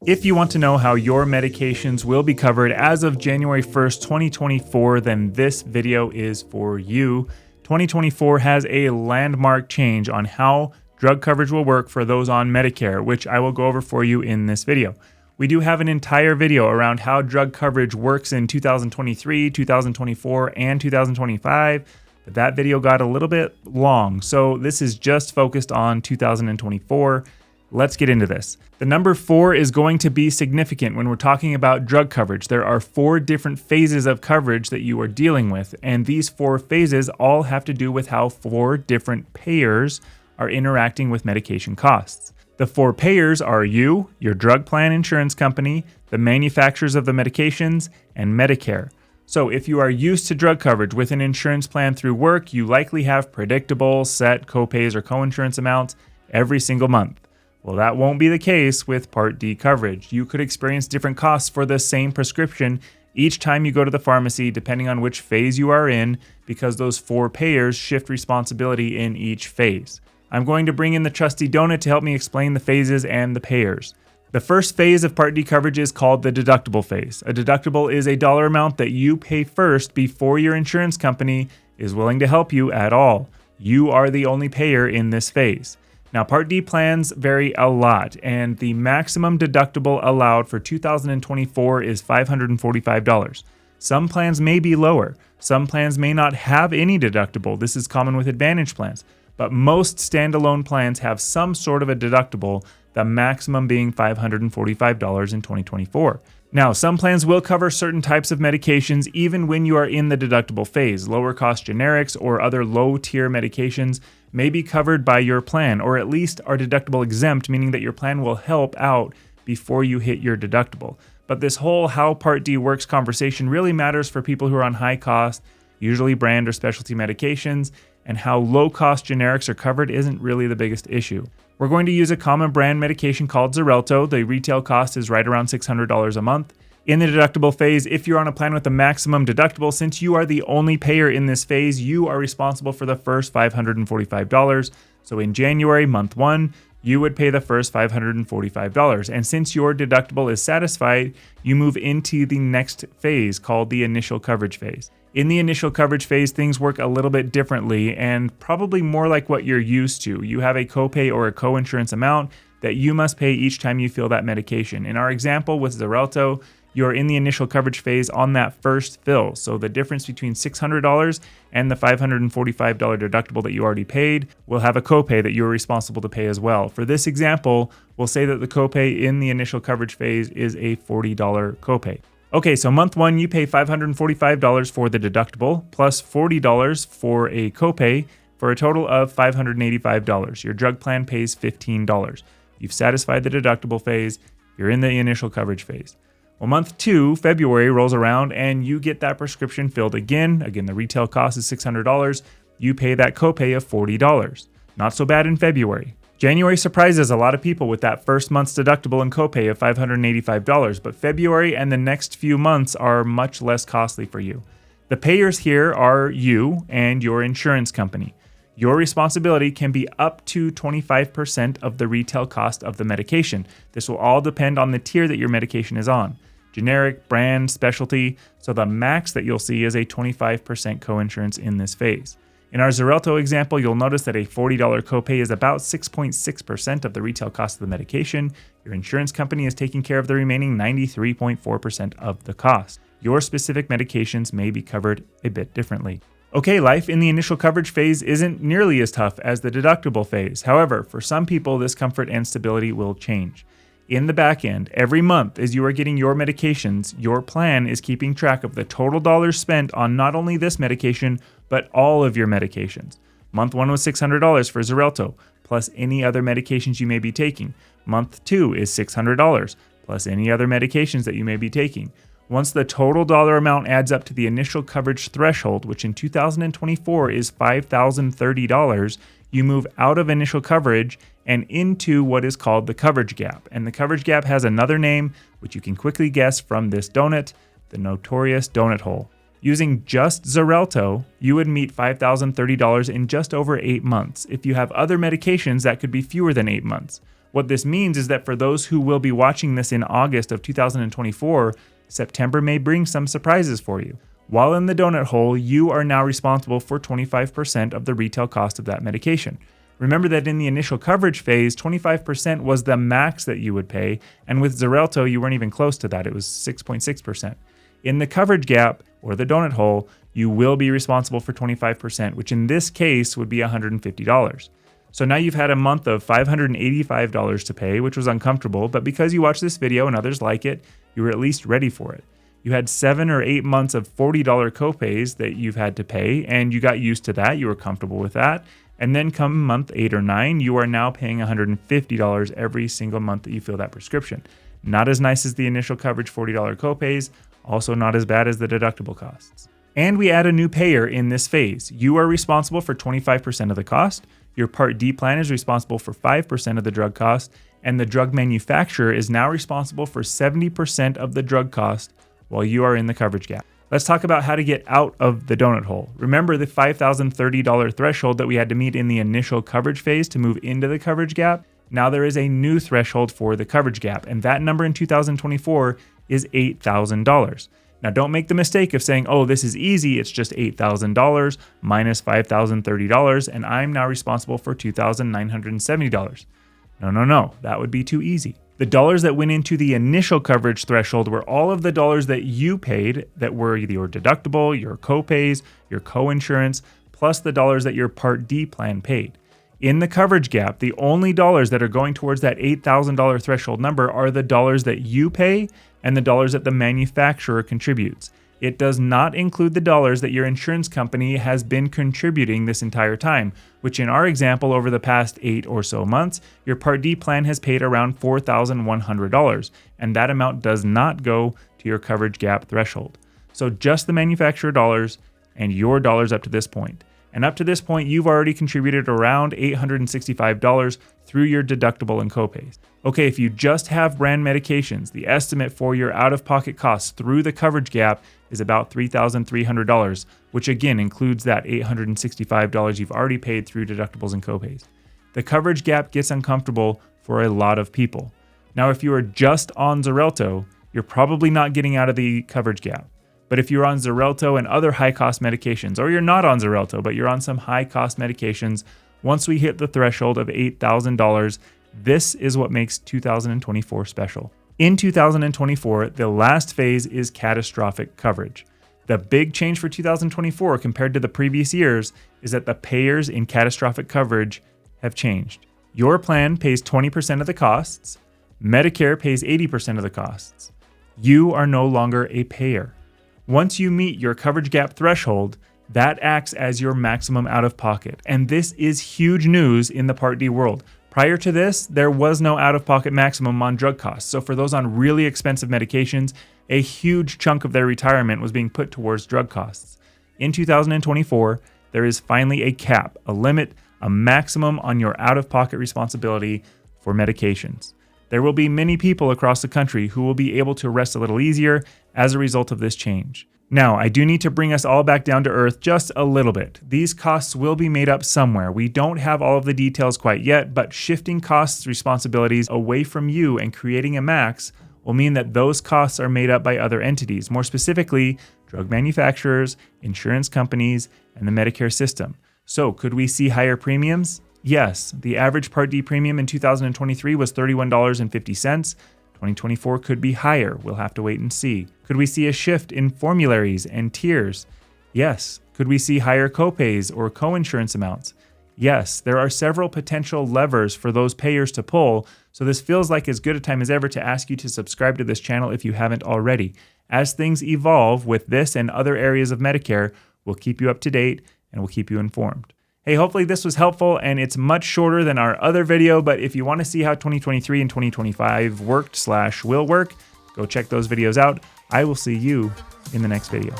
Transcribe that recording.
If you want to know how your medications will be covered as of January 1st, 2024, then this video is for you. 2024 has a landmark change on how drug coverage will work for those on Medicare, which I will go over for you in this video. We do have an entire video around how drug coverage works in 2023, 2024, and 2025, but that video got a little bit long, so this is just focused on 2024. Let's get into this. The number 4 is going to be significant when we're talking about drug coverage. There are 4 different phases of coverage that you are dealing with, and these 4 phases all have to do with how 4 different payers are interacting with medication costs. The 4 payers are you, your drug plan insurance company, the manufacturers of the medications, and Medicare. So if you are used to drug coverage with an insurance plan through work, you likely have predictable set copays or coinsurance amounts every single month. Well, that won't be the case with Part D coverage. You could experience different costs for the same prescription each time you go to the pharmacy, depending on which phase you are in, because those 4 payers shift responsibility in each phase. I'm going to bring in the trusty donut to help me explain the phases and the payers. The first phase of Part D coverage is called the deductible phase. A deductible is a dollar amount that you pay first before your insurance company is willing to help you at all. You are the only payer in this phase. Now, Part D plans vary a lot, and the maximum deductible allowed for 2024 is $545. Some plans may be lower. Some plans may not have any deductible. This is common with Advantage plans, but most standalone plans have some sort of a deductible, the maximum being $545 in 2024. Now, some plans will cover certain types of medications even when you are in the deductible phase. Lower cost generics or other low tier medications may be covered by your plan, or at least are deductible exempt, meaning that your plan will help out before you hit your deductible. But this whole how Part D works conversation really matters for people who are on high cost, usually brand or specialty medications, and how low cost generics are covered isn't really the biggest issue. We're going to use a common brand medication called Xarelto. The retail cost is right around $600 a month. In the deductible phase, if you're on a plan with a maximum deductible, since you are the only payer in this phase, you are responsible for the first $545. So in January, month 1, you would pay the first $545. And since your deductible is satisfied, you move into the next phase called the initial coverage phase. In the initial coverage phase, things work a little bit differently and probably more like what you're used to. You have a copay or a coinsurance amount that you must pay each time you fill that medication. In our example with Xarelto, you're in the initial coverage phase on that first fill. So the difference between $600 and the $545 deductible that you already paid will have a copay that you're responsible to pay as well. For this example, we'll say that the copay in the initial coverage phase is a $40 copay. Okay, so month 1, you pay $545 for the deductible plus $40 for a copay for a total of $585. Your drug plan pays $15. You've satisfied the deductible phase. You're in the initial coverage phase. Well, month 2, February, rolls around and you get that prescription filled again. Again, the retail cost is $600. You pay that copay of $40. Not so bad in February. January surprises a lot of people with that first month's deductible and copay of $585, but February and the next few months are much less costly for you. The payers here are you and your insurance company. Your responsibility can be up to 25% of the retail cost of the medication. This will all depend on the tier that your medication is on. Generic, brand, specialty, so the max that you'll see is a 25% coinsurance in this phase. In our Xarelto example, you'll notice that a $40 copay is about 6.6% of the retail cost of the medication. Your insurance company is taking care of the remaining 93.4% of the cost. Your specific medications may be covered a bit differently. Okay, life in the initial coverage phase isn't nearly as tough as the deductible phase. However, for some people, this comfort and stability will change. In the back end, every month as you are getting your medications, your plan is keeping track of the total dollars spent on not only this medication, but all of your medications. Month 1 was $600 for Xarelto, plus any other medications you may be taking. Month 2 is $600, plus any other medications that you may be taking. Once the total dollar amount adds up to the initial coverage threshold, which in 2024 is $5,030, you move out of initial coverage and into what is called the coverage gap. And the coverage gap has another name, which you can quickly guess from this donut, the notorious donut hole. Using just Xarelto, you would meet $5,030 in just over 8 months. If you have other medications, that could be fewer than 8 months. What this means is that for those who will be watching this in August of 2024, September may bring some surprises for you. While in the donut hole, you are now responsible for 25% of the retail cost of that medication. Remember that in the initial coverage phase, 25% was the max that you would pay, and with Xarelto, you weren't even close to that. It was 6.6%. In the coverage gap, or the donut hole, you will be responsible for 25%, which in this case would be $150. So now you've had a month of $585 to pay, which was uncomfortable, but because you watched this video and others like it, you were at least ready for it. You had 7 or 8 months of $40 copays that you've had to pay, and you got used to that. You were comfortable with that. And then come month 8 or 9, you are now paying $150 every single month that you fill that prescription. Not as nice as the initial coverage $40 copays, also not as bad as the deductible costs. And we add a new payer in this phase. You are responsible for 25% of the cost. Your Part D plan is responsible for 5% of the drug cost, and the drug manufacturer is now responsible for 70% of the drug cost while you are in the coverage gap. Let's talk about how to get out of the donut hole. Remember the $5,030 threshold that we had to meet in the initial coverage phase to move into the coverage gap? Now there is a new threshold for the coverage gap, and that number in 2024 is $8,000. Now don't make the mistake of saying, oh, this is easy, it's just $8,000 minus $5,030, and I'm now responsible for $2,970. No, that would be too easy. The dollars that went into the initial coverage threshold were all of the dollars that you paid that were either your deductible, your copays, your coinsurance, plus the dollars that your Part D plan paid. In the coverage gap, the only dollars that are going towards that $8,000 threshold number are the dollars that you pay and the dollars that the manufacturer contributes. It does not include the dollars that your insurance company has been contributing this entire time, which in our example, over the past 8 or so months, your Part D plan has paid around $4,100, and that amount does not go to your coverage gap threshold. So just the manufacturer dollars and your dollars up to this point. And up to this point, you've already contributed around $865 through your deductible and copays. Okay, if you just have brand medications, the estimate for your out-of-pocket costs through the coverage gap is about $3,300, which again includes that $865 you've already paid through deductibles and copays. The coverage gap gets uncomfortable for a lot of people. Now, if you are just on Xarelto, you're probably not getting out of the coverage gap. But if you're on Xarelto and other high-cost medications, or you're not on Xarelto, but you're on some high-cost medications, once we hit the threshold of $8,000, this is what makes 2024 special. In 2024, the last phase is catastrophic coverage. The big change for 2024 compared to the previous years is that the payers in catastrophic coverage have changed. Your plan pays 20% of the costs. Medicare pays 80% of the costs. You are no longer a payer. Once you meet your coverage gap threshold, that acts as your maximum out-of-pocket. And this is huge news in the Part D world. Prior to this, there was no out-of-pocket maximum on drug costs. So for those on really expensive medications, a huge chunk of their retirement was being put towards drug costs. In 2024, there is finally a cap, a limit, a maximum on your out-of-pocket responsibility for medications. There will be many people across the country who will be able to rest a little easier as a result of this change. Now, I do need to bring us all back down to earth just a little bit. These costs will be made up somewhere. We don't have all of the details quite yet, but shifting costs responsibilities away from you and creating a max will mean that those costs are made up by other entities, more specifically, drug manufacturers, insurance companies, and the Medicare system. So, could we see higher premiums? Yes, the average Part D premium in 2023 was $31.50. 2024 could be higher. We'll have to wait and see. Could we see a shift in formularies and tiers? Yes. Could we see higher copays or coinsurance amounts? Yes. There are several potential levers for those payers to pull, so this feels like as good a time as ever to ask you to subscribe to this channel if you haven't already. As things evolve with this and other areas of Medicare, we'll keep you up to date and we'll keep you informed. Hey, hopefully this was helpful, and it's much shorter than our other video, but if you want to see how 2023 and 2025 worked/will work, go check those videos out. I will see you in the next video.